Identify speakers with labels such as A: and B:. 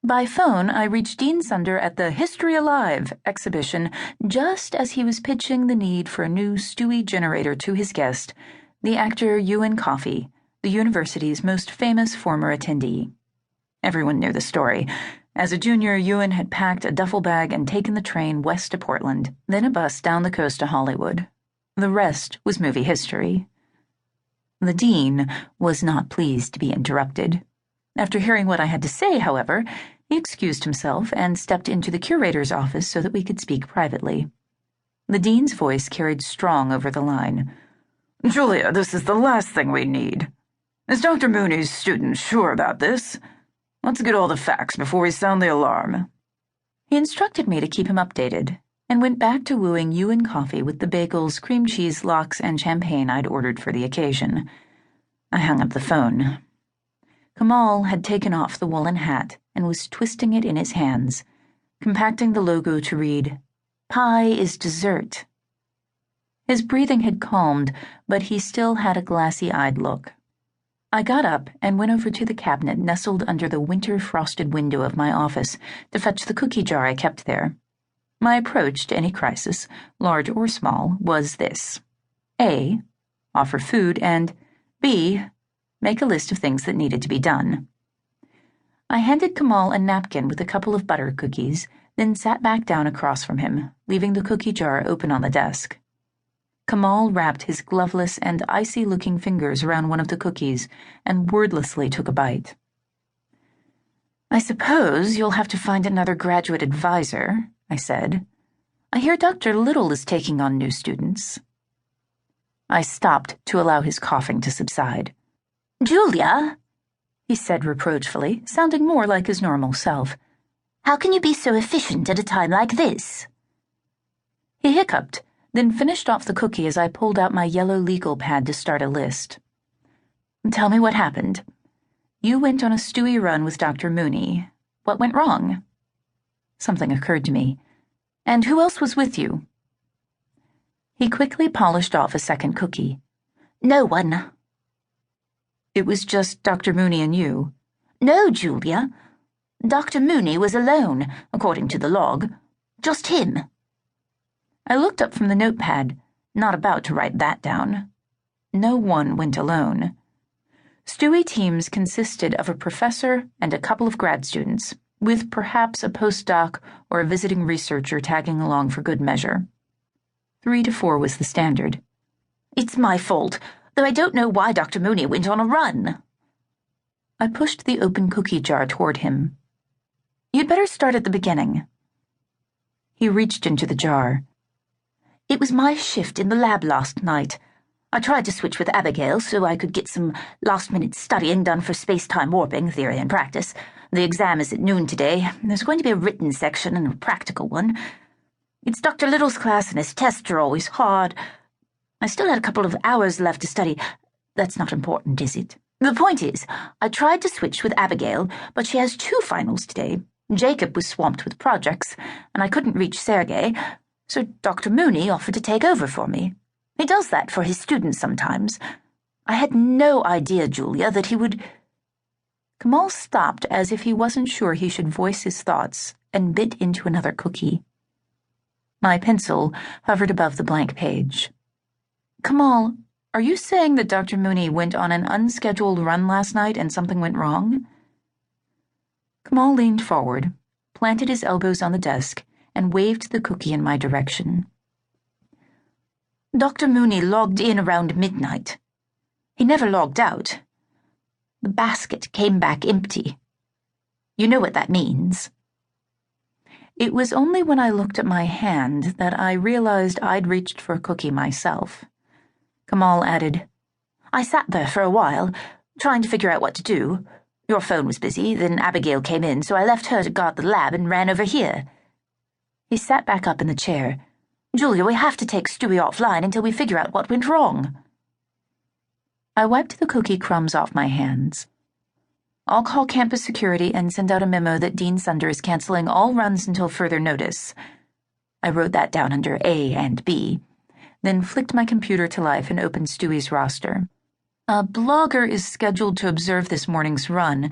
A: By phone, I reached Dean Sunder at the History Alive exhibition just as he was pitching the need for a new Stewie generator to his guest, the actor Ewan Coffey, the university's most famous former attendee. Everyone knew the story. As a junior, Ewan had packed a duffel bag and taken the train west to Portland, then a bus down the coast to Hollywood. The rest was movie history. The dean was not pleased to be interrupted. After hearing what I had to say, however, he excused himself and stepped into the curator's office so that we could speak privately. The dean's voice carried strong over the line.
B: "Julia, this is the last thing we need. Is Dr. Mooney's student sure about this? Let's get all the facts before we sound the alarm."
A: He instructed me to keep him updated, and went back to wooing Ewan Coffey with the bagels, cream cheese, lox, and champagne I'd ordered for the occasion. I hung up the phone. Kamal had taken off the woolen hat and was twisting it in his hands, compacting the logo to read, "Pie is dessert." His breathing had calmed, but he still had a glassy-eyed look. I got up and went over to the cabinet nestled under the winter-frosted window of my office to fetch the cookie jar I kept there. My approach to any crisis, large or small, was this. A. Offer food, and B. Make a list of things that needed to be done. I handed Kamal a napkin with a couple of butter cookies, then sat back down across from him, leaving the cookie jar open on the desk. Kamal wrapped his gloveless and icy-looking fingers around one of the cookies and wordlessly took a bite. "I suppose you'll have to find another graduate advisor," I said. "I hear Dr. Little is taking on new students." I stopped to allow his coughing to subside.
C: "Julia,"
A: he said reproachfully, sounding more like his normal self,
C: "how can you be so efficient at a time like this?"
A: He hiccuped, then finished off the cookie as I pulled out my yellow legal pad to start a list. "Tell me what happened. You went on a Stewie run with Dr. Mooney. What went wrong?" Something occurred to me. "And who else was with you?" He quickly polished off a second cookie.
C: "No one."
A: "It was just Dr. Mooney and you?"
C: "No, Julia. Dr. Mooney was alone, according to the log. Just him."
A: I looked up from the notepad, not about to write that down. No one went alone. Stewie teams consisted of a professor and a couple of grad students, with perhaps a postdoc or a visiting researcher tagging along for good measure. 3 to 4 was the standard.
C: "It's my fault, though I don't know why Dr. Mooney went on a run."
A: I pushed the open cookie jar toward him. "You'd better start at the beginning." He reached into the jar.
C: "It was my shift in the lab last night. I tried to switch with Abigail so I could get some last-minute studying done for space-time warping, theory and practice. The exam is at noon today. There's going to be a written section and a practical one. It's Dr. Little's class and his tests are always hard. I still had a couple of hours left to study. That's not important, is it? The point is, I tried to switch with Abigail, but she has 2 finals today. Jacob was swamped with projects, and I couldn't reach Sergei, so Dr. Mooney offered to take over for me. He does that for his students sometimes. I had no idea, Julia, that he would—"
A: Kamal stopped as if he wasn't sure he should voice his thoughts and bit into another cookie. My pencil hovered above the blank page. "Kamal, are you saying that Dr. Mooney went on an unscheduled run last night and something went wrong?" Kamal leaned forward, planted his elbows on the desk, and waved the cookie in my direction.
C: "Dr. Mooney logged in around midnight. He never logged out. The basket came back empty. You know what that means."
A: It was only when I looked at my hand that I realized I'd reached for a cookie myself. Kamal added,
C: "I sat there for a while, trying to figure out what to do. Your phone was busy, then Abigail came in, so I left her to guard the lab and ran over here." He sat back up in the chair. "Julia, we have to take Stewie offline until we figure out what went wrong."
A: I wiped the cookie crumbs off my hands. "I'll call campus security and send out a memo that Dean Sunder is canceling all runs until further notice." I wrote that down under A and B, then flicked my computer to life and opened Stewie's roster. A blogger is scheduled to observe this morning's run,